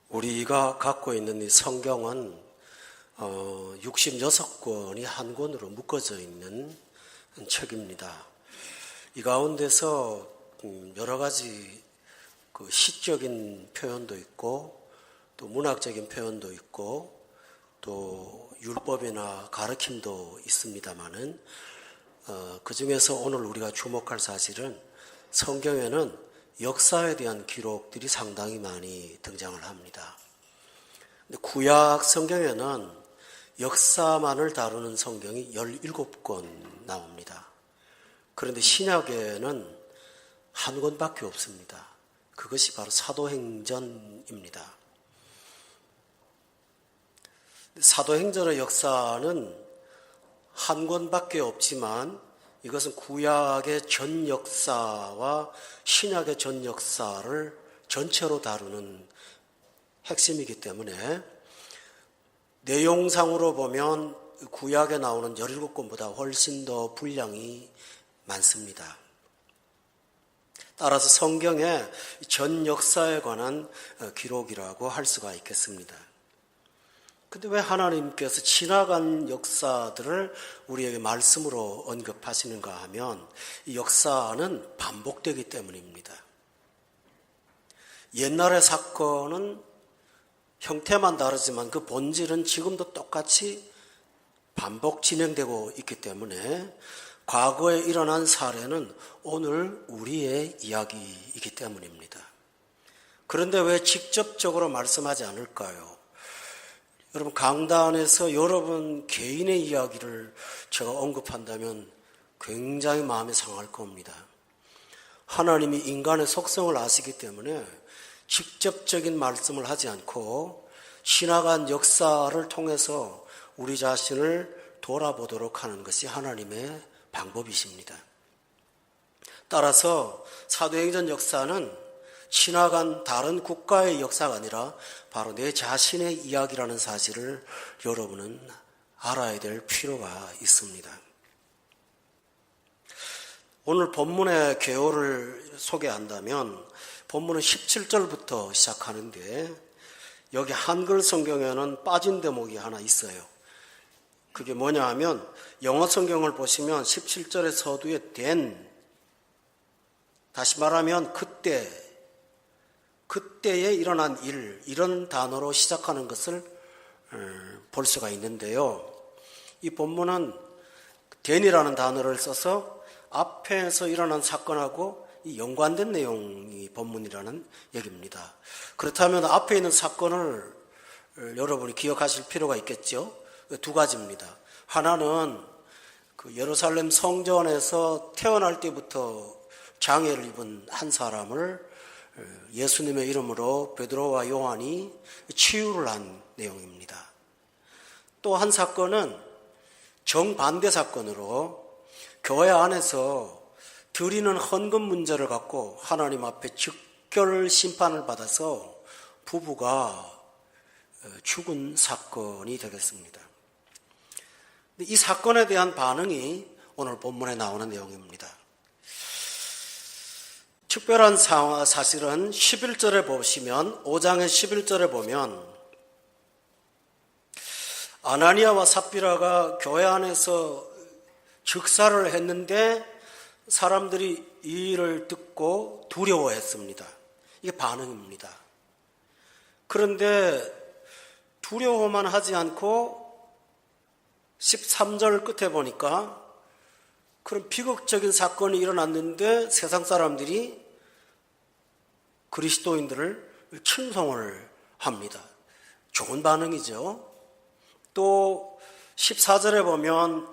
우리가 갖고 있는 이 성경은 66권이 한 권으로 묶어져 있는 책입니다. 이 가운데서 여러 가지 시적인 표현도 있고 또 문학적인 표현도 있고 또 율법이나 가르침도 있습니다마는 그 중에서 오늘 우리가 주목할 사실은 성경에는 역사에 대한 기록들이 상당히 많이 등장을 합니다. 구약 성경에는 역사만을 다루는 성경이 17권 나옵니다. 그런데 신약에는 한 권밖에 없습니다. 그것이 바로 사도행전입니다. 사도행전의 역사는 한 권밖에 없지만 이것은 구약의 전 역사와 신약의 전 역사를 전체로 다루는 핵심이기 때문에 내용상으로 보면 구약에 나오는 17권보다 훨씬 더 분량이 많습니다. 따라서 성경의 전 역사에 관한 기록이라고 할 수가 있겠습니다. 근데 왜 하나님께서 지나간 역사들을 우리에게 말씀으로 언급하시는가 하면 이 역사는 반복되기 때문입니다. 옛날의 사건은 형태만 다르지만 그 본질은 지금도 똑같이 반복 진행되고 있기 때문에 과거에 일어난 사례는 오늘 우리의 이야기이기 때문입니다. 그런데 왜 직접적으로 말씀하지 않을까요? 여러분, 강단에서 여러분 개인의 이야기를 제가 언급한다면 굉장히 마음이 상할 겁니다. 하나님이 인간의 속성을 아시기 때문에 직접적인 말씀을 하지 않고 지나간 역사를 통해서 우리 자신을 돌아보도록 하는 것이 하나님의 방법이십니다. 따라서 사도행전 역사는 지나간 다른 국가의 역사가 아니라 바로 내 자신의 이야기라는 사실을 여러분은 알아야 될 필요가 있습니다. 오늘 본문의 개요를 소개한다면 본문은 17절부터 시작하는데 여기 한글 성경에는 빠진 대목이 하나 있어요. 그게 뭐냐 하면 영어 성경을 보시면 17절의 서두에 then, 다시 말하면 그때에 일어난 일, 이런 단어로 시작하는 것을 볼 수가 있는데요. 이 본문은 then이라는 단어를 써서 앞에서 일어난 사건하고 연관된 내용이 본문이라는 얘기입니다. 그렇다면 앞에 있는 사건을 여러분이 기억하실 필요가 있겠죠. 두 가지입니다. 하나는 그 예루살렘 성전에서 태어날 때부터 장애를 입은 한 사람을 예수님의 이름으로 베드로와 요한이 치유를 한 내용입니다. 또 한 사건은 정반대 사건으로 교회 안에서 드리는 헌금 문제를 갖고 하나님 앞에 즉결 심판을 받아서 부부가 죽은 사건이 되겠습니다. 이 사건에 대한 반응이 오늘 본문에 나오는 내용입니다. 특별한 사실은 11절에 보시면 5장의 11절에 보면 아나니아와 삽비라가 교회 안에서 즉사를 했는데 사람들이 이 일을 듣고 두려워했습니다. 이게 반응입니다. 그런데 두려워만 하지 않고 13절 끝에 보니까 그런 비극적인 사건이 일어났는데 세상 사람들이 그리스도인들을 칭송을 합니다. 좋은 반응이죠. 또 14절에 보면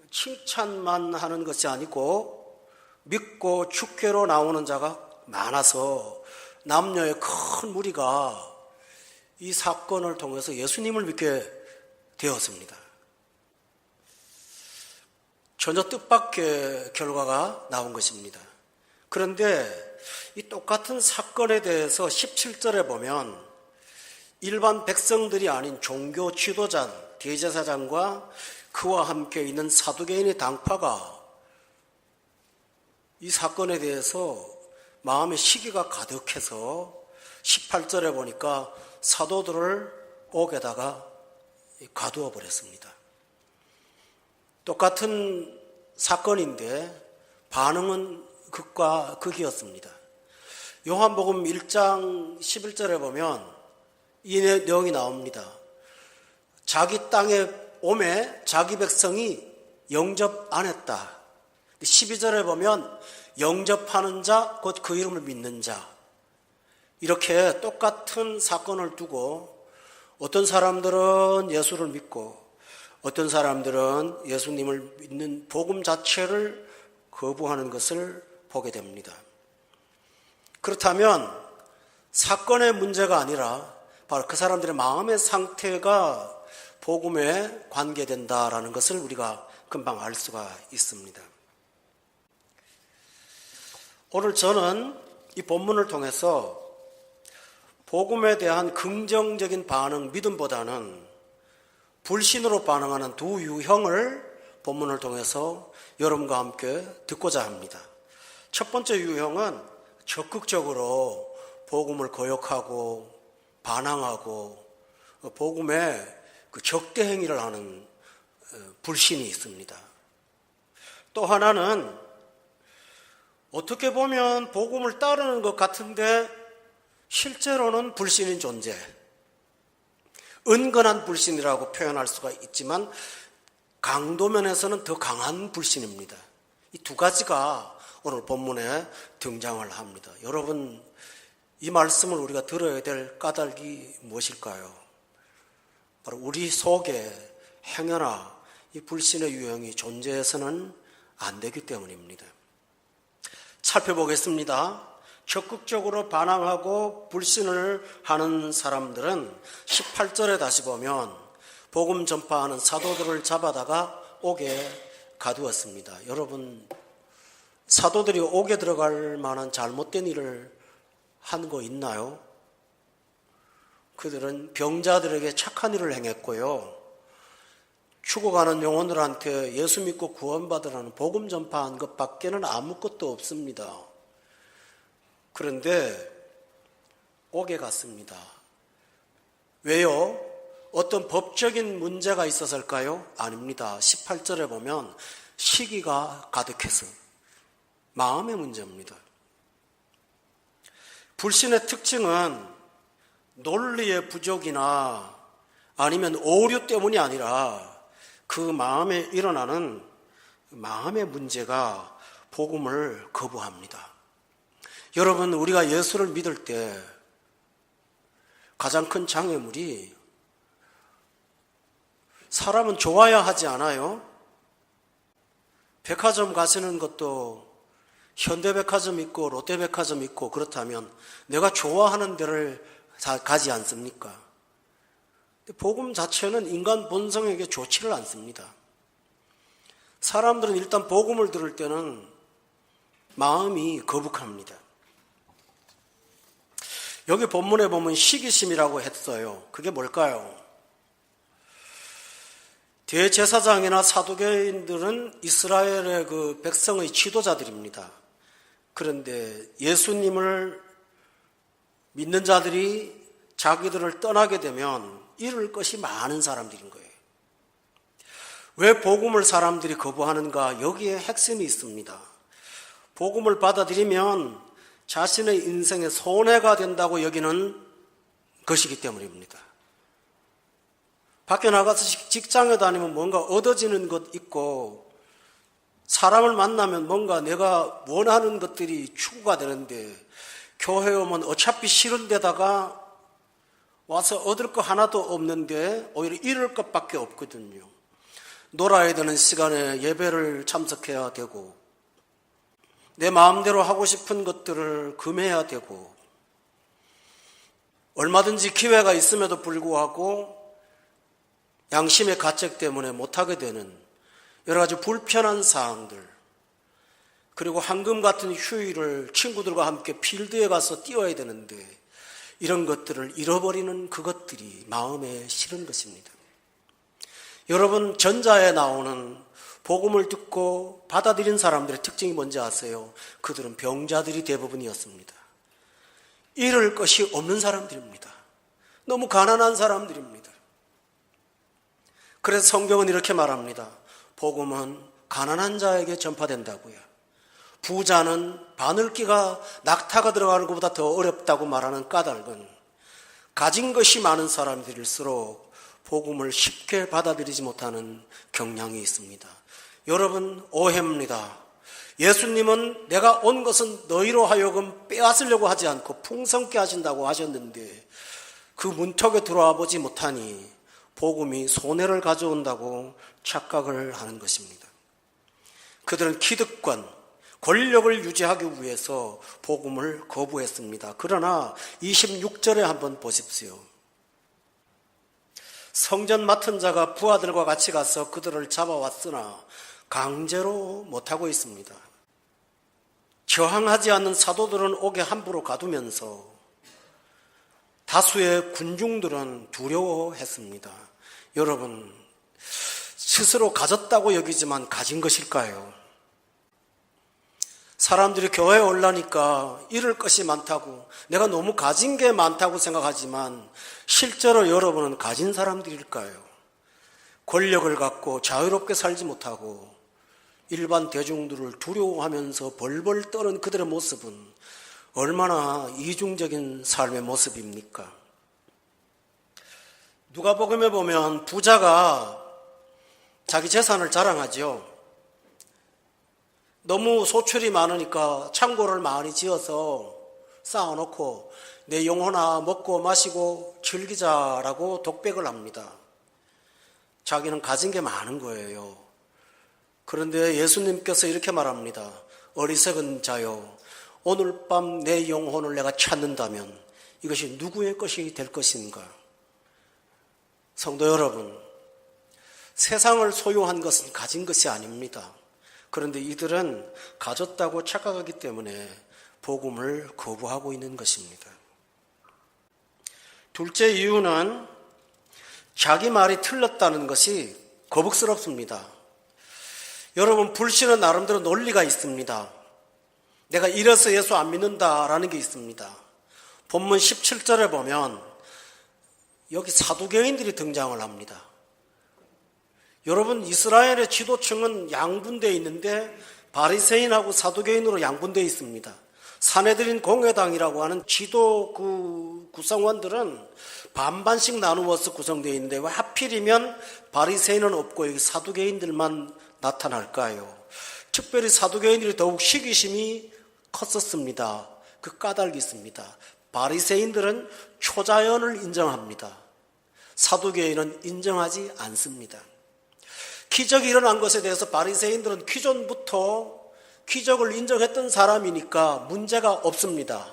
칭찬만 하는 것이 아니고 믿고 주께로 나오는 자가 많아서 남녀의 큰 무리가 이 사건을 통해서 예수님을 믿게 되었습니다. 전혀 뜻밖의 결과가 나온 것입니다. 그런데 이 똑같은 사건에 대해서 17절에 보면 일반 백성들이 아닌 종교 지도자, 대제사장과 그와 함께 있는 사두개인의 당파가 이 사건에 대해서 마음의 시기가 가득해서 18절에 보니까 사도들을 옥에다가 가두어 버렸습니다. 똑같은 사건인데 반응은 극과 극이었습니다. 요한복음 1장 11절에 보면 이 내용이 나옵니다. 자기 땅에 오매 자기 백성이 영접 안 했다. 12절에 보면 영접하는 자, 곧 그 이름을 믿는 자. 이렇게 똑같은 사건을 두고 어떤 사람들은 예수를 믿고 어떤 사람들은 예수님을 믿는 복음 자체를 거부하는 것을 보게 됩니다. 그렇다면 사건의 문제가 아니라 바로 그 사람들의 마음의 상태가 복음에 관계된다라는 것을 우리가 금방 알 수가 있습니다. 오늘 저는 이 본문을 통해서 복음에 대한 긍정적인 반응, 믿음보다는 불신으로 반응하는 두 유형을 본문을 통해서 여러분과 함께 듣고자 합니다. 첫 번째 유형은 적극적으로 복음을 거역하고 반항하고 복음에 그 적대 행위를 하는 불신이 있습니다. 또 하나는 어떻게 보면 복음을 따르는 것 같은데 실제로는 불신인 존재, 은근한 불신이라고 표현할 수가 있지만 강도면에서는 더 강한 불신입니다. 이 두 가지가 오늘 본문에 등장을 합니다. 여러분, 이 말씀을 우리가 들어야 될 까닭이 무엇일까요? 바로 우리 속에 행여나 이 불신의 유형이 존재해서는 안 되기 때문입니다. 살펴보겠습니다. 적극적으로 반항하고 불신을 하는 사람들은 18절에 다시 보면 복음 전파하는 사도들을 잡아다가 옥에 가두었습니다. 여러분, 사도들이 옥에 들어갈 만한 잘못된 일을 한 거 있나요? 그들은 병자들에게 착한 일을 행했고요. 죽어가는 영혼들한테 예수 믿고 구원받으라는 복음 전파한 것밖에는 아무것도 없습니다. 그런데 옥에 갔습니다. 왜요? 어떤 법적인 문제가 있었을까요? 아닙니다. 18절에 보면 시기가 가득해서 마음의 문제입니다. 불신의 특징은 논리의 부족이나 아니면 오류 때문이 아니라 그 마음에 일어나는 마음의 문제가 복음을 거부합니다. 여러분, 우리가 예수를 믿을 때 가장 큰 장애물이 사람은 좋아야 하지 않아요? 백화점 가시는 것도 현대백화점 있고 롯데백화점 있고 그렇다면 내가 좋아하는 데를 가지 않습니까? 복음 자체는 인간 본성에게 좋지를 않습니다. 사람들은 일단 복음을 들을 때는 마음이 거북합니다. 여기 본문에 보면 시기심이라고 했어요. 그게 뭘까요? 대제사장이나 사두개인들은 이스라엘의 그 백성의 지도자들입니다. 그런데 예수님을 믿는 자들이 자기들을 떠나게 되면 잃을 것이 많은 사람들인 거예요. 왜 복음을 사람들이 거부하는가? 여기에 핵심이 있습니다. 복음을 받아들이면 자신의 인생에 손해가 된다고 여기는 것이기 때문입니다. 밖에 나가서 직장에 다니면 뭔가 얻어지는 것 있고 사람을 만나면 뭔가 내가 원하는 것들이 추구가 되는데 교회 오면 어차피 싫은 데다가 와서 얻을 거 하나도 없는데 오히려 잃을 것밖에 없거든요. 놀아야 되는 시간에 예배를 참석해야 되고 내 마음대로 하고 싶은 것들을 금해야 되고 얼마든지 기회가 있음에도 불구하고 양심의 가책 때문에 못하게 되는 여러 가지 불편한 사항들, 그리고 황금 같은 휴일을 친구들과 함께 필드에 가서 뛰어야 되는데 이런 것들을 잃어버리는 그것들이 마음에 싫은 것입니다. 여러분, 전자에 나오는 복음을 듣고 받아들인 사람들의 특징이 뭔지 아세요? 그들은 병자들이 대부분이었습니다. 잃을 것이 없는 사람들입니다. 너무 가난한 사람들입니다. 그래서 성경은 이렇게 말합니다. 복음은 가난한 자에게 전파된다고요. 부자는 바늘기가 낙타가 들어가는 것보다 더 어렵다고 말하는 까닭은 가진 것이 많은 사람들일수록 복음을 쉽게 받아들이지 못하는 경향이 있습니다. 여러분, 오해입니다. 예수님은 내가 온 것은 너희로 하여금 빼앗으려고 하지 않고 풍성케 하신다고 하셨는데 그 문턱에 들어와 보지 못하니 복음이 손해를 가져온다고 착각을 하는 것입니다. 그들은 기득권, 권력을 유지하기 위해서 복음을 거부했습니다. 그러나 26절에 한번 보십시오. 성전 맡은 자가 부하들과 같이 가서 그들을 잡아왔으나 강제로 못하고 있습니다. 저항하지 않는 사도들은 옥에 함부로 가두면서 다수의 군중들은 두려워했습니다. 여러분, 스스로 가졌다고 여기지만 가진 것일까요? 사람들이 교회에 올라니까 잃을 것이 많다고, 내가 너무 가진 게 많다고 생각하지만 실제로 여러분은 가진 사람들일까요? 권력을 갖고 자유롭게 살지 못하고 일반 대중들을 두려워하면서 벌벌 떠는 그들의 모습은 얼마나 이중적인 삶의 모습입니까? 누가복음에 보면 부자가 자기 재산을 자랑하죠. 너무 소출이 많으니까 창고를 많이 지어서 쌓아놓고 내 영혼아 먹고 마시고 즐기자라고 독백을 합니다. 자기는 가진 게 많은 거예요. 그런데 예수님께서 이렇게 말합니다. 어리석은 자요, 오늘 밤 내 영혼을 내가 찾는다면 이것이 누구의 것이 될 것인가? 성도 여러분, 세상을 소유한 것은 가진 것이 아닙니다. 그런데 이들은 가졌다고 착각하기 때문에 복음을 거부하고 있는 것입니다. 둘째 이유는 자기 말이 틀렸다는 것이 거북스럽습니다. 여러분, 불신은 나름대로 논리가 있습니다. 내가 이래서 예수 안 믿는다라는 게 있습니다. 본문 17절에 보면 여기 사두개인들이 등장을 합니다. 여러분, 이스라엘의 지도층은 양분되어 있는데 바리새인하고 사두개인으로 양분되어 있습니다. 사내들인 공회당이라고 하는 지도 구성원들은 반반씩 나누어서 구성되어 있는데 왜 하필이면 바리새인은 없고 여기 사두개인들만 나타날까요? 특별히 사두개인들이 더욱 시기심이 컸었습니다. 그 까닭이 있습니다. 바리새인들은 초자연을 인정합니다. 사두개인은 인정하지 않습니다. 기적이 일어난 것에 대해서 바리새인들은 기존부터 기적을 인정했던 사람이니까 문제가 없습니다.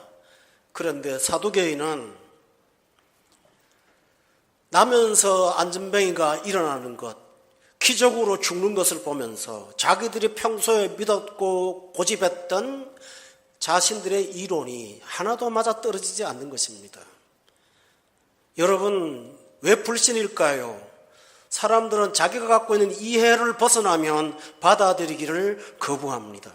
그런데 사두개인은 나면서 안전뱅이가 일어나는 것, 기적으로 죽는 것을 보면서 자기들이 평소에 믿었고 고집했던 자신들의 이론이 하나도 맞아떨어지지 않는 것입니다. 여러분, 왜 불신일까요? 사람들은 자기가 갖고 있는 이해를 벗어나면 받아들이기를 거부합니다.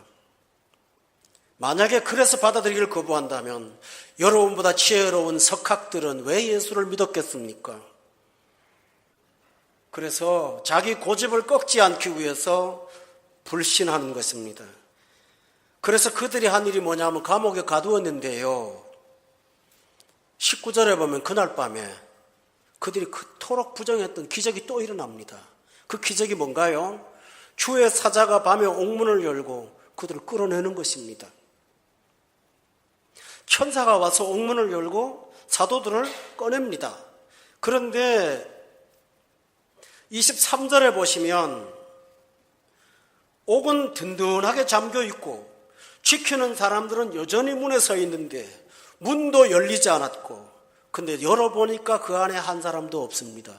만약에 그래서 받아들이기를 거부한다면 여러분보다 지혜로운 석학들은 왜 예수를 믿었겠습니까? 그래서 자기 고집을 꺾지 않기 위해서 불신하는 것입니다. 그래서 그들이 한 일이 뭐냐면 감옥에 가두었는데요. 19절에 보면 그날 밤에 그들이 그토록 부정했던 기적이 또 일어납니다. 그 기적이 뭔가요? 주의 사자가 밤에 옥문을 열고 그들을 끌어내는 것입니다. 천사가 와서 옥문을 열고 사도들을 꺼냅니다. 그런데 23절에 보시면 옥은 든든하게 잠겨 있고 지키는 사람들은 여전히 문에 서 있는데 문도 열리지 않았고, 근데 열어보니까 그 안에 한 사람도 없습니다.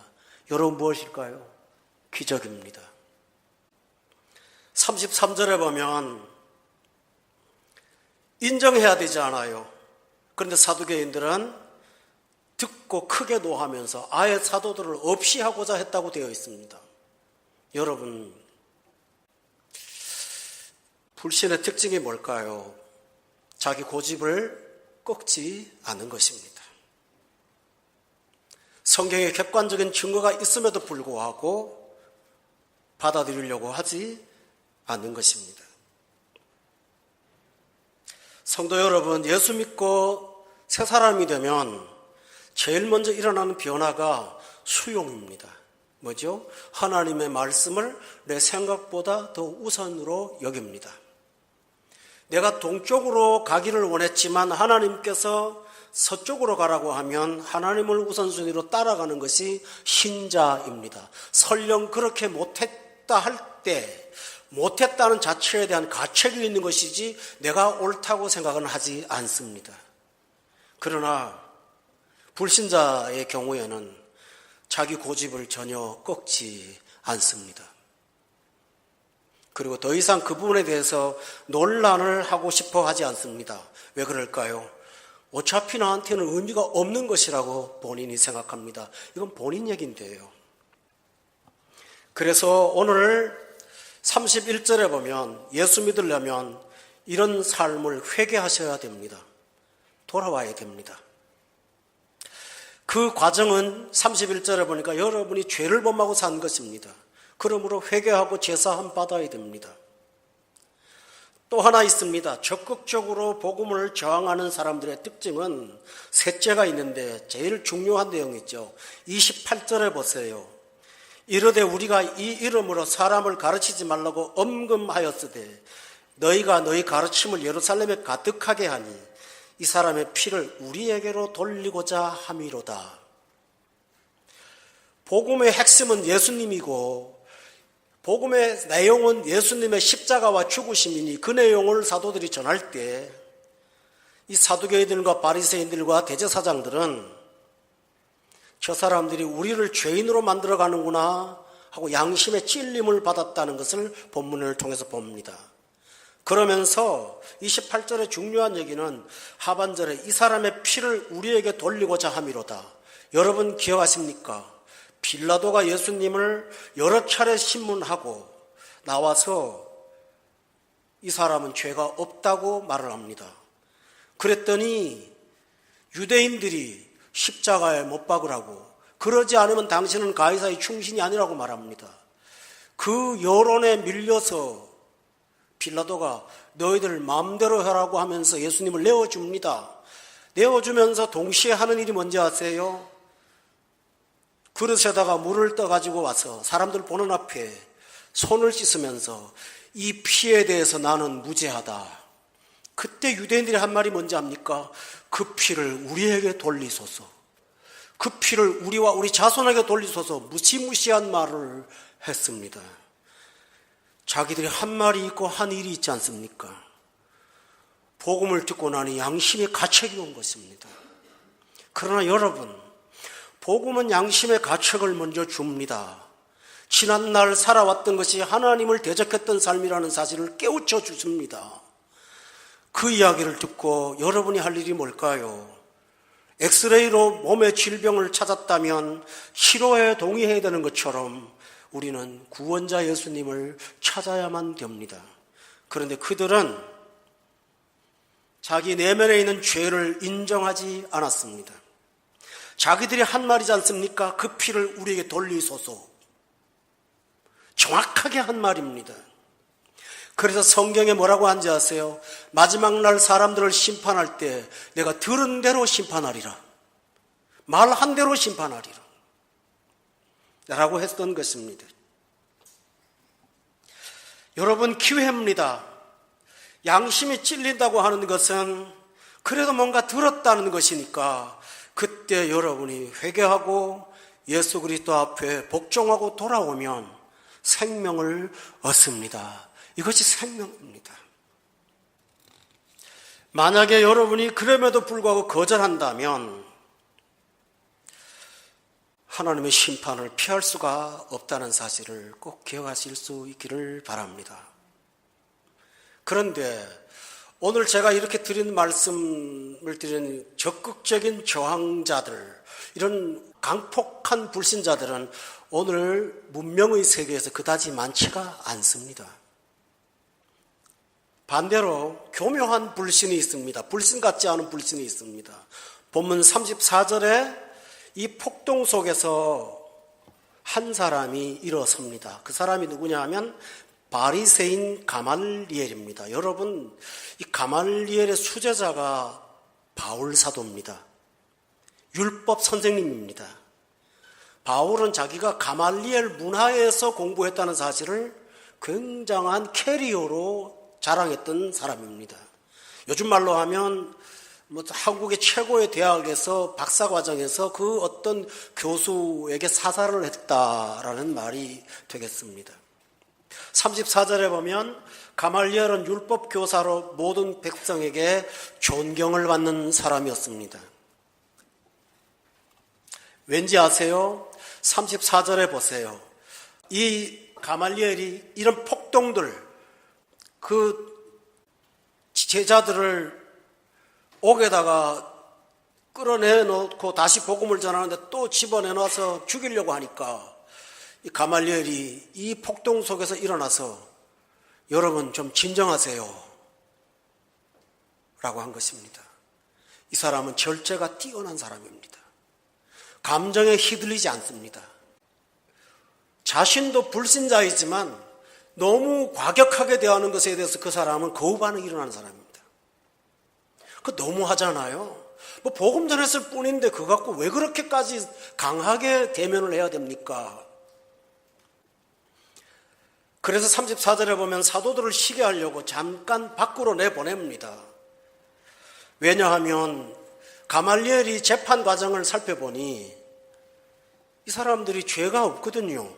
여러분, 무엇일까요? 기적입니다. 33절에 보면 인정해야 되지 않아요. 그런데 사두개인들은 듣고 크게 노하면서 아예 사도들을 없이 하고자 했다고 되어 있습니다. 여러분, 불신의 특징이 뭘까요? 자기 고집을 꺾지 않는 것입니다. 성경에 객관적인 증거가 있음에도 불구하고 받아들이려고 하지 않는 것입니다. 성도 여러분, 예수 믿고 새 사람이 되면 제일 먼저 일어나는 변화가 수용입니다. 뭐죠? 하나님의 말씀을 내 생각보다 더 우선으로 여깁니다. 내가 동쪽으로 가기를 원했지만 하나님께서 서쪽으로 가라고 하면 하나님을 우선순위로 따라가는 것이 신자입니다. 설령 그렇게 못했다 할 때 못했다는 자체에 대한 가책이 있는 것이지 내가 옳다고 생각은 하지 않습니다. 그러나 불신자의 경우에는 자기 고집을 전혀 꺾지 않습니다. 그리고 더 이상 그 부분에 대해서 논란을 하고 싶어 하지 않습니다. 왜 그럴까요? 어차피 나한테는 의미가 없는 것이라고 본인이 생각합니다. 이건 본인 얘기인데요. 그래서 오늘 31절에 보면 예수 믿으려면 이런 삶을 회개하셔야 됩니다. 돌아와야 됩니다. 그 과정은 31절에 보니까 여러분이 죄를 범하고 산 것입니다. 그러므로 회개하고 제사함 받아야 됩니다. 또 하나 있습니다. 적극적으로 복음을 저항하는 사람들의 특징은 셋째가 있는데 제일 중요한 내용이 있죠. 28절에 보세요. 이르되 우리가 이 이름으로 사람을 가르치지 말라고 엄금하였으되 너희가 너희 가르침을 예루살렘에 가득하게 하니 이 사람의 피를 우리에게로 돌리고자 함이로다. 복음의 핵심은 예수님이고 복음의 내용은 예수님의 십자가와 죽으심이니 그 내용을 사도들이 전할 때 이 사두개인들과 바리새인들과 대제사장들은 저 사람들이 우리를 죄인으로 만들어가는구나 하고 양심의 찔림을 받았다는 것을 본문을 통해서 봅니다. 그러면서 28절의 중요한 얘기는 하반절에 이 사람의 피를 우리에게 돌리고자 함이로다. 여러분 기억하십니까? 빌라도가 예수님을 여러 차례 신문하고 나와서 이 사람은 죄가 없다고 말을 합니다. 그랬더니 유대인들이 십자가에 못 박으라고, 그러지 않으면 당신은 가이사의 충신이 아니라고 말합니다. 그 여론에 밀려서 빌라도가 너희들 마음대로 하라고 하면서 예수님을 내어줍니다. 내어주면서 동시에 하는 일이 뭔지 아세요? 그릇에다가 물을 떠가지고 와서 사람들 보는 앞에 손을 씻으면서 이 피에 대해서 나는 무죄하다. 그때 유대인들이 한 말이 뭔지 압니까? 그 피를 우리에게 돌리소서. 그 피를 우리와 우리 자손에게 돌리소서. 무시무시한 말을 했습니다. 자기들이 한 말이 있고 한 일이 있지 않습니까? 복음을 듣고 나니 양심의 가책이 온 것입니다. 그러나 여러분, 복음은 양심의 가책을 먼저 줍니다. 지난날 살아왔던 것이 하나님을 대적했던 삶이라는 사실을 깨우쳐 주십니다. 그 이야기를 듣고 여러분이 할 일이 뭘까요? 엑스레이로 몸의 질병을 찾았다면 치료에 동의해야 되는 것처럼 우리는 구원자 예수님을 찾아야만 됩니다. 그런데 그들은 자기 내면에 있는 죄를 인정하지 않았습니다. 자기들이 한 말이지 않습니까? 그 피를 우리에게 돌리소서. 정확하게 한 말입니다. 그래서 성경에 뭐라고 한지 아세요? 마지막 날 사람들을 심판할 때 내가 들은 대로 심판하리라. 말한 대로 심판하리라. 라고 했던 것입니다. 여러분, 기회입니다. 양심이 찔린다고 하는 것은 그래도 뭔가 들었다는 것이니까 그때 여러분이 회개하고 예수 그리스도 앞에 복종하고 돌아오면 생명을 얻습니다. 이것이 생명입니다. 만약에 여러분이 그럼에도 불구하고 거절한다면 하나님의 심판을 피할 수가 없다는 사실을 꼭 기억하실 수 있기를 바랍니다. 그런데 오늘 제가 이렇게 드린 말씀을 드린 적극적인 저항자들, 이런 강폭한 불신자들은 오늘 문명의 세계에서 그다지 많지가 않습니다. 반대로 교묘한 불신이 있습니다. 불신 같지 않은 불신이 있습니다. 본문 34절에 이 폭동 속에서 한 사람이 일어섭니다. 그 사람이 누구냐 하면 바리새인 가말리엘입니다. 여러분, 이 가말리엘의 수제자가 바울 사도입니다. 율법 선생님입니다. 바울은 자기가 가말리엘 문화에서 공부했다는 사실을 굉장한 캐리어로 자랑했던 사람입니다. 요즘 말로 하면 한국의 최고의 대학에서 박사과정에서 그 어떤 교수에게 사사를 했다라는 말이 되겠습니다. 34절에 보면 가말리엘은 율법 교사로 모든 백성에게 존경을 받는 사람이었습니다. 왠지 아세요? 34절에 보세요. 이 가말리엘이 이런 폭동들, 그 제자들을 옥에다가 끌어내놓고 다시 복음을 전하는데 또 집어내놔서 죽이려고 하니까 이 가말리엘이 이 폭동 속에서 일어나서 여러분 좀 진정하세요 라고 한 것입니다. 이 사람은 절제가 뛰어난 사람입니다. 감정에 휘둘리지 않습니다. 자신도 불신자이지만 너무 과격하게 대하는 것에 대해서 그 사람은 거부 반응이 일어나는 사람입니다. 그 너무하잖아요. 뭐 복음 전했을 뿐인데 그거 갖고 왜 그렇게까지 강하게 대면을 해야 됩니까? 그래서 34절에 보면 사도들을 시게 하려고 잠깐 밖으로 내보냅니다. 왜냐하면 가말리엘이 재판 과정을 살펴보니 이 사람들이 죄가 없거든요.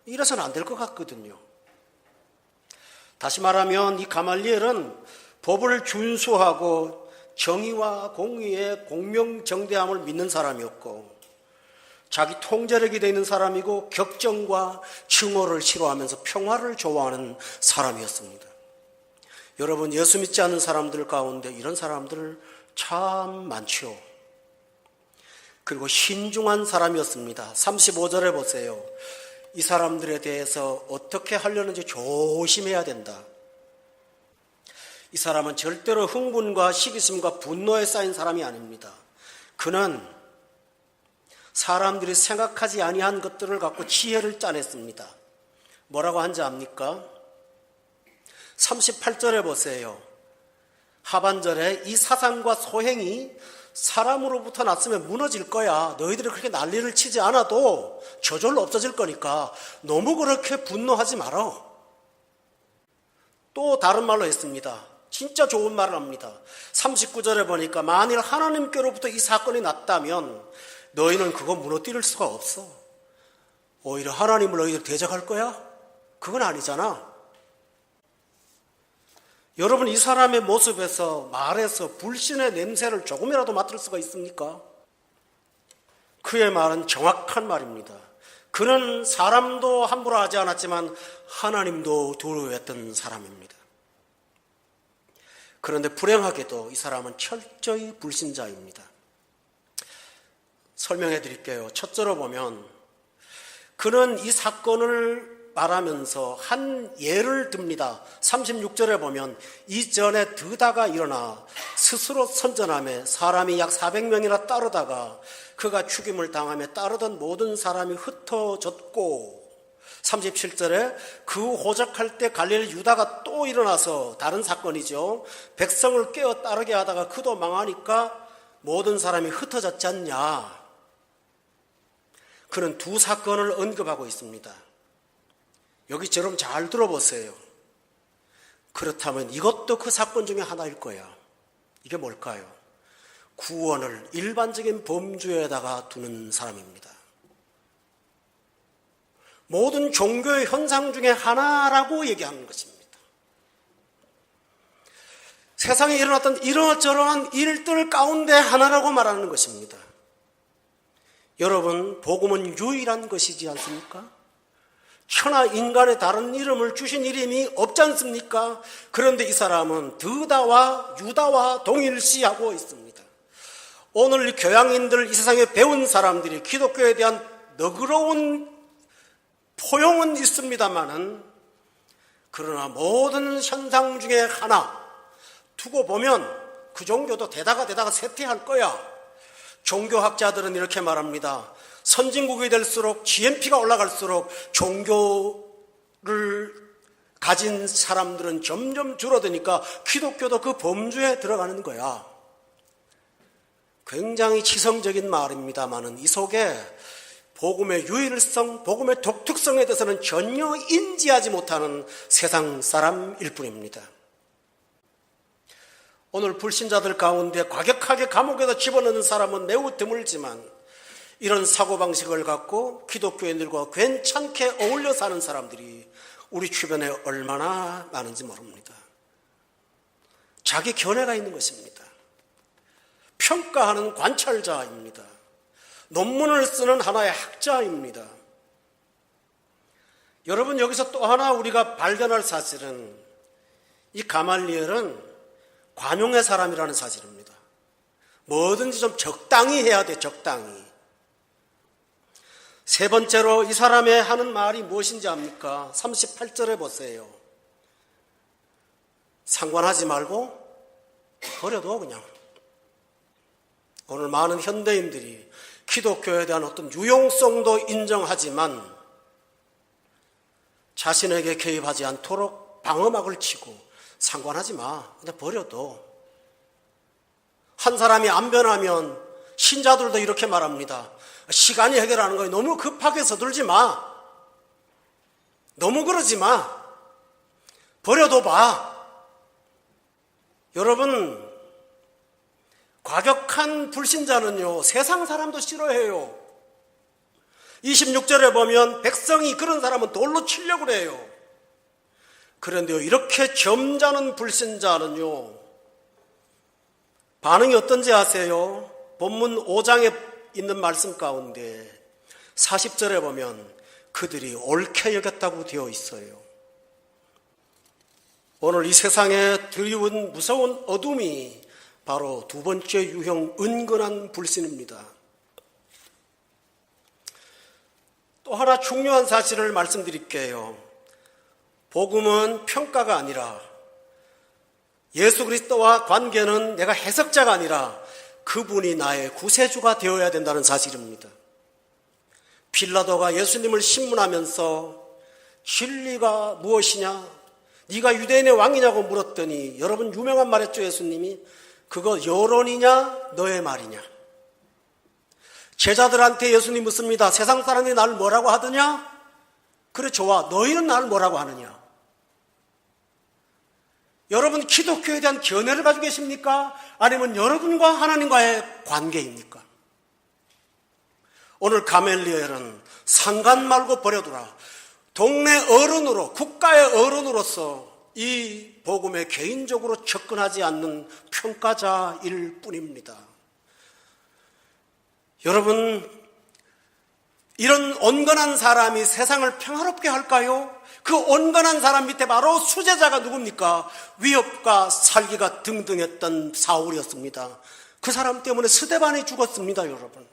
이래서는 안 될 것 같거든요. 다시 말하면 이 가말리엘은 법을 준수하고 정의와 공의의 공명정대함을 믿는 사람이었고 자기 통제력이 되어 있는 사람이고 격정과 증오를 싫어하면서 평화를 좋아하는 사람이었습니다. 여러분, 예수 믿지 않는 사람들 가운데 이런 사람들 참 많죠. 그리고 신중한 사람이었습니다. 35절에 보세요. 이 사람들에 대해서 어떻게 하려는지 조심해야 된다. 이 사람은 절대로 흥분과 시기심과 분노에 쌓인 사람이 아닙니다. 그는 사람들이 생각하지 아니한 것들을 갖고 지혜를 짜냈습니다. 뭐라고 한지 압니까? 38절에 보세요. 하반절에 이 사상과 소행이 사람으로부터 났으면 무너질 거야. 너희들이 그렇게 난리를 치지 않아도 저절로 없어질 거니까 너무 그렇게 분노하지 마라. 또 다른 말로 했습니다. 진짜 좋은 말을 합니다. 39절에 보니까 만일 하나님께로부터 이 사건이 났다면 너희는 그거 무너뜨릴 수가 없어. 오히려 하나님을 너희들 대적할 거야? 그건 아니잖아. 여러분, 이 사람의 모습에서 말에서 불신의 냄새를 조금이라도 맡을 수가 있습니까? 그의 말은 정확한 말입니다. 그는 사람도 함부로 하지 않았지만 하나님도 두려워했던 사람입니다. 그런데 불행하게도 이 사람은 철저히 불신자입니다. 설명해 드릴게요. 첫째로 보면 그는 이 사건을 말하면서 한 예를 듭니다. 36절에 보면 이전에 드다가 일어나 스스로 선전하며 사람이 약 400명이나 따르다가 그가 죽임을 당하며 따르던 모든 사람이 흩어졌고 37절에 그 호적할 때 갈릴리 유다가 또 일어나서 다른 사건이죠. 백성을 깨어 따르게 하다가 그도 망하니까 모든 사람이 흩어졌지 않냐. 그는 두 사건을 언급하고 있습니다. 여기 저럼 잘 들어보세요. 그렇다면 이것도 그 사건 중에 하나일 거야. 이게 뭘까요? 구원을 일반적인 범주에다가 두는 사람입니다. 모든 종교의 현상 중에 하나라고 얘기하는 것입니다. 세상에 일어났던 이러저러한 일들 가운데 하나라고 말하는 것입니다. 여러분, 복음은 유일한 것이지 않습니까? 천하 인간의 다른 이름을 주신 이름이 없지 않습니까? 그런데 이 사람은 드다와 유다와 동일시하고 있습니다. 오늘 이 교양인들, 이 세상에 배운 사람들이 기독교에 대한 너그러운 포용은 있습니다만은 그러나 모든 현상 중에 하나 두고 보면 그 종교도 되다가 쇠퇴할 거야. 종교학자들은 이렇게 말합니다. 선진국이 될수록 GNP가 올라갈수록 종교를 가진 사람들은 점점 줄어드니까 기독교도 그 범주에 들어가는 거야. 굉장히 치성적인 말입니다만은 이 속에 복음의 유일성, 복음의 독특성에 대해서는 전혀 인지하지 못하는 세상 사람일 뿐입니다. 오늘 불신자들 가운데 과격하게 감옥에다 집어넣는 사람은 매우 드물지만 이런 사고방식을 갖고 기독교인들과 괜찮게 어울려 사는 사람들이 우리 주변에 얼마나 많은지 모릅니다. 자기 견해가 있는 것입니다. 평가하는 관찰자입니다. 논문을 쓰는 하나의 학자입니다. 여러분, 여기서 또 하나 우리가 발견할 사실은 이 가말리엘은 관용의 사람이라는 사실입니다. 뭐든지 좀 적당히 해야 돼, 적당히. 세 번째로 이 사람의 하는 말이 무엇인지 압니까? 38절에 보세요. 상관하지 말고 버려둬 그냥. 오늘 많은 현대인들이 기독교에 대한 어떤 유용성도 인정하지만 자신에게 개입하지 않도록 방어막을 치고 상관하지 마. 그냥 버려둬. 한 사람이 안 변하면 신자들도 이렇게 말합니다. 시간이 해결하는 거예요. 너무 급하게 서둘지 마. 너무 그러지 마. 버려둬 봐. 여러분, 과격한 불신자는요, 세상 사람도 싫어해요. 26절에 보면 백성이 그런 사람은 돌로 치려고 그래요. 그런데요, 이렇게 점잖은 불신자는요, 반응이 어떤지 아세요? 본문 5장에 있는 말씀 가운데 40절에 보면 그들이 옳게 여겼다고 되어 있어요. 오늘 이 세상에 드리운 무서운 어둠이 바로 두 번째 유형 은근한 불신입니다. 또 하나 중요한 사실을 말씀드릴게요. 복음은 평가가 아니라 예수 그리스도와 관계는 내가 해석자가 아니라 그분이 나의 구세주가 되어야 된다는 사실입니다. 빌라도가 예수님을 신문하면서 진리가 무엇이냐? 네가 유대인의 왕이냐고 물었더니 여러분 유명한 말 했죠. 예수님이 그거 여론이냐 너의 말이냐? 제자들한테 예수님 묻습니다. 세상 사람이 나를 뭐라고 하더냐? 그래 좋아. 너희는 나를 뭐라고 하느냐? 여러분 기독교에 대한 견해를 가지고 계십니까? 아니면 여러분과 하나님과의 관계입니까? 오늘 가멜리엘은 상관 말고 버려두라. 동네 어른으로, 국가의 어른으로서 이 복음에 개인적으로 접근하지 않는 평가자일 뿐입니다. 여러분, 이런 온건한 사람이 세상을 평화롭게 할까요? 그 온건한 사람 밑에 바로 수제자가 누굽니까? 위협과 살기가 등등했던 사울이었습니다. 그 사람 때문에 스데반이 죽었습니다, 여러분.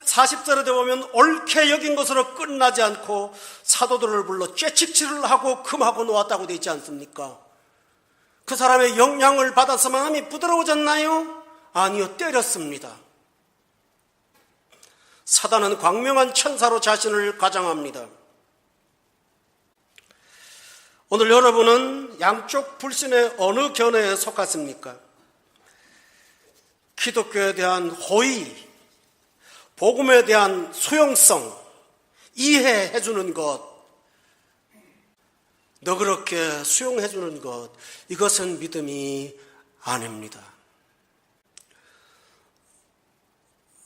40절에 보면 옳게 여긴 것으로 끝나지 않고 사도들을 불러 쬐칙질을 하고 금하고 놓았다고 되어 있지 않습니까? 그 사람의 영향을 받아서 마음이 부드러워졌나요? 아니요, 때렸습니다. 사단은 광명한 천사로 자신을 가장합니다. 오늘 여러분은 양쪽 불신의 어느 견해에 속았습니까? 기독교에 대한 호의, 복음에 대한 수용성, 이해해 주는 것, 너그럽게 수용해 주는 것, 이것은 믿음이 아닙니다.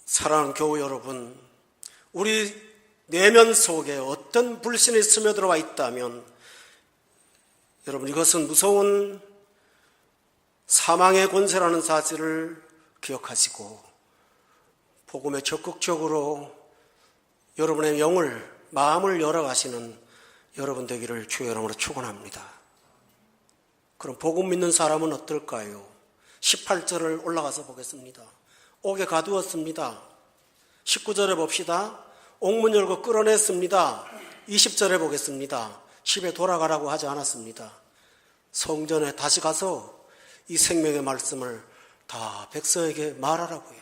사랑하는 교우 여러분, 우리 내면 속에 어떤 불신이 스며들어와 있다면 여러분 이것은 무서운 사망의 권세라는 사실을 기억하시고 복음에 적극적으로 여러분의 영을, 마음을 열어가시는 여러분 되기를 주의 이름으로 축원합니다. 그럼 복음 믿는 사람은 어떨까요? 18절을 올라가서 보겠습니다. 옥에 가두었습니다. 19절에 봅시다. 옥문 열고 끌어냈습니다. 20절에 보겠습니다. 집에 돌아가라고 하지 않았습니다. 성전에 다시 가서 이 생명의 말씀을 다 백성에게 말하라고요.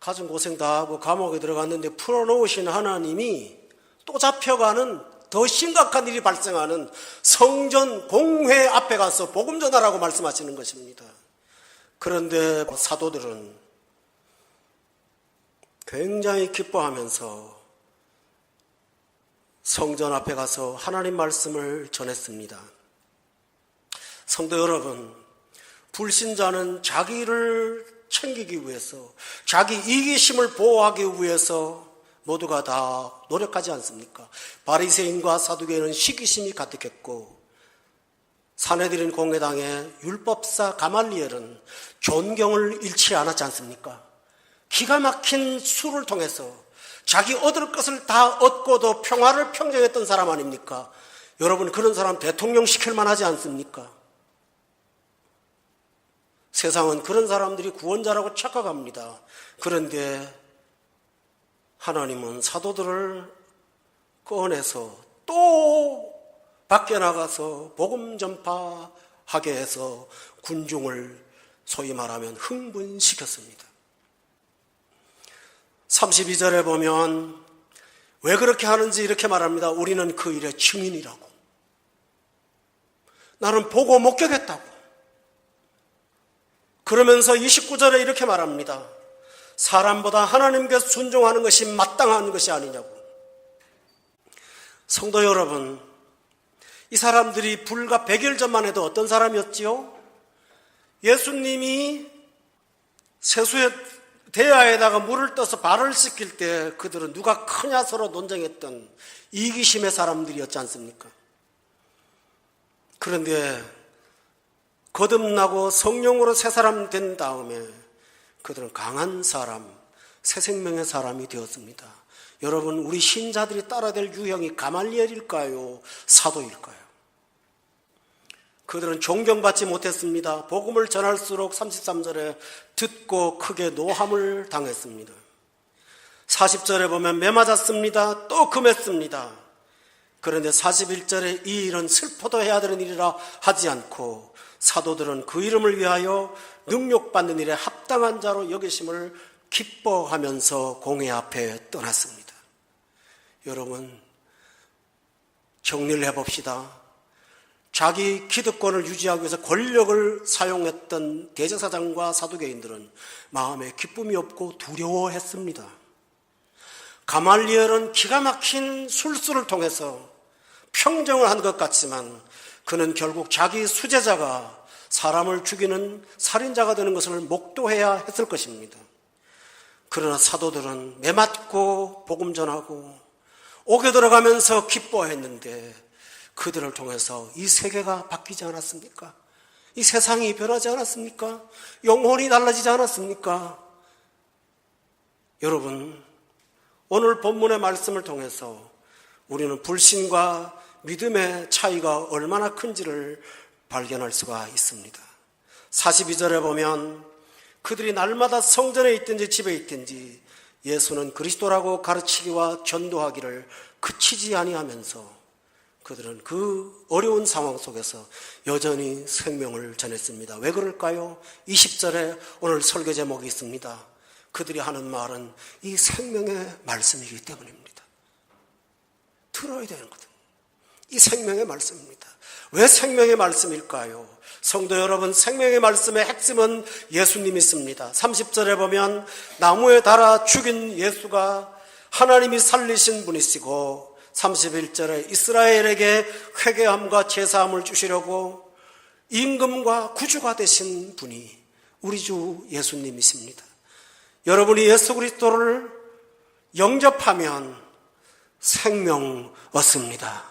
가진 고생 다 하고 감옥에 들어갔는데 풀어놓으신 하나님이 또 잡혀가는 더 심각한 일이 발생하는 성전 공회 앞에 가서 복음 전하라고 말씀하시는 것입니다. 그런데 사도들은 굉장히 기뻐하면서 성전 앞에 가서 하나님 말씀을 전했습니다. 성도 여러분, 불신자는 자기를 챙기기 위해서, 자기 이기심을 보호하기 위해서 모두가 다 노력하지 않습니까? 바리새인과 사두개인은 시기심이 가득했고, 사내들인 공회당의 율법사 가말리엘은 존경을 잃지 않았지 않습니까? 기가 막힌 수를 통해서 자기 얻을 것을 다 얻고도 평화를 평정했던 사람 아닙니까? 여러분, 그런 사람 대통령 시킬 만하지 않습니까? 세상은 그런 사람들이 구원자라고 착각합니다. 그런데 하나님은 사도들을 꺼내서 또 밖에 나가서 복음 전파하게 해서 군중을 소위 말하면 흥분시켰습니다. 32절에 보면 왜 그렇게 하는지 이렇게 말합니다. 우리는 그 일의 증인이라고. 나는 보고 목격했다고. 그러면서 29절에 이렇게 말합니다. 사람보다 하나님께 순종하는 것이 마땅한 것이 아니냐고. 성도 여러분, 이 사람들이 불과 100일 전만 해도 어떤 사람이었지요? 예수님이 세수의 대야에다가 물을 떠서 발을 씻길 때 그들은 누가 크냐 서로 논쟁했던 이기심의 사람들이었지 않습니까? 그런데 거듭나고 성령으로 새 사람 된 다음에 그들은 강한 사람, 새 생명의 사람이 되었습니다. 여러분, 우리 신자들이 따라야 될 유형이 가말리엘일까요? 사도일까요? 그들은 존경받지 못했습니다. 복음을 전할수록 33절에 듣고 크게 노함을 당했습니다. 40절에 보면 매맞았습니다. 또 금했습니다. 그런데 41절에 이 일은 슬퍼도 해야 되는 일이라 하지 않고 사도들은 그 이름을 위하여 능욕받는 일에 합당한 자로 여기심을 기뻐하면서 공회 앞에 떠났습니다. 여러분, 정리를 해봅시다. 자기 기득권을 유지하기 위해서 권력을 사용했던 대제사장과 사두개인들은 마음에 기쁨이 없고 두려워했습니다. 가말리엘은 기가 막힌 술수를 통해서 평정을 한 것 같지만 그는 결국 자기 수제자가 사람을 죽이는 살인자가 되는 것을 목도해야 했을 것입니다. 그러나 사도들은 매맞고 복음 전하고 옥에 들어가면서 기뻐했는데 그들을 통해서 이 세계가 바뀌지 않았습니까? 이 세상이 변하지 않았습니까? 영혼이 달라지지 않았습니까? 여러분, 오늘 본문의 말씀을 통해서 우리는 불신과 믿음의 차이가 얼마나 큰지를 발견할 수가 있습니다. 42절에 보면 그들이 날마다 성전에 있든지 집에 있든지 예수는 그리스도라고 가르치기와 전도하기를 그치지 아니하면서 그들은 그 어려운 상황 속에서 여전히 생명을 전했습니다. 왜 그럴까요? 20절에 오늘 설교 제목이 있습니다. 그들이 하는 말은 이 생명의 말씀이기 때문입니다. 들어야 되는 거든. 이 생명의 말씀입니다. 왜 생명의 말씀일까요? 성도 여러분, 생명의 말씀의 핵심은 예수님이 있습니다. 30절에 보면 나무에 달아 죽인 예수가 하나님이 살리신 분이시고 31절에 이스라엘에게 회개함과 제사함을 주시려고 임금과 구주가 되신 분이 우리 주 예수님이십니다. 여러분이 예수 그리스도를 영접하면 생명 얻습니다.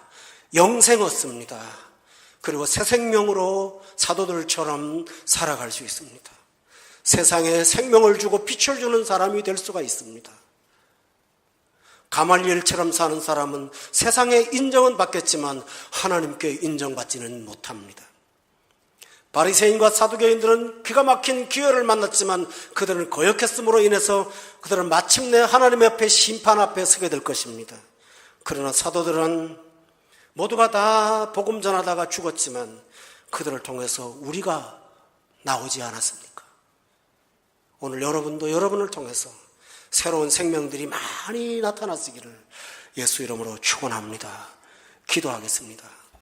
영생 얻습니다. 그리고 새 생명으로 사도들처럼 살아갈 수 있습니다. 세상에 생명을 주고 빛을 주는 사람이 될 수가 있습니다. 가말리엘처럼 사는 사람은 세상에 인정은 받겠지만 하나님께 인정받지는 못합니다. 바리새인과 사두개인들은 기가 막힌 기회를 만났지만 그들은 거역했음으로 인해서 그들은 마침내 하나님 앞에 심판 앞에 서게 될 것입니다. 그러나 사도들은 모두가 다 복음 전하다가 죽었지만 그들을 통해서 우리가 나오지 않았습니까? 오늘 여러분도 여러분을 통해서 새로운 생명들이 많이 나타났으기를 예수 이름으로 축원합니다. 기도하겠습니다.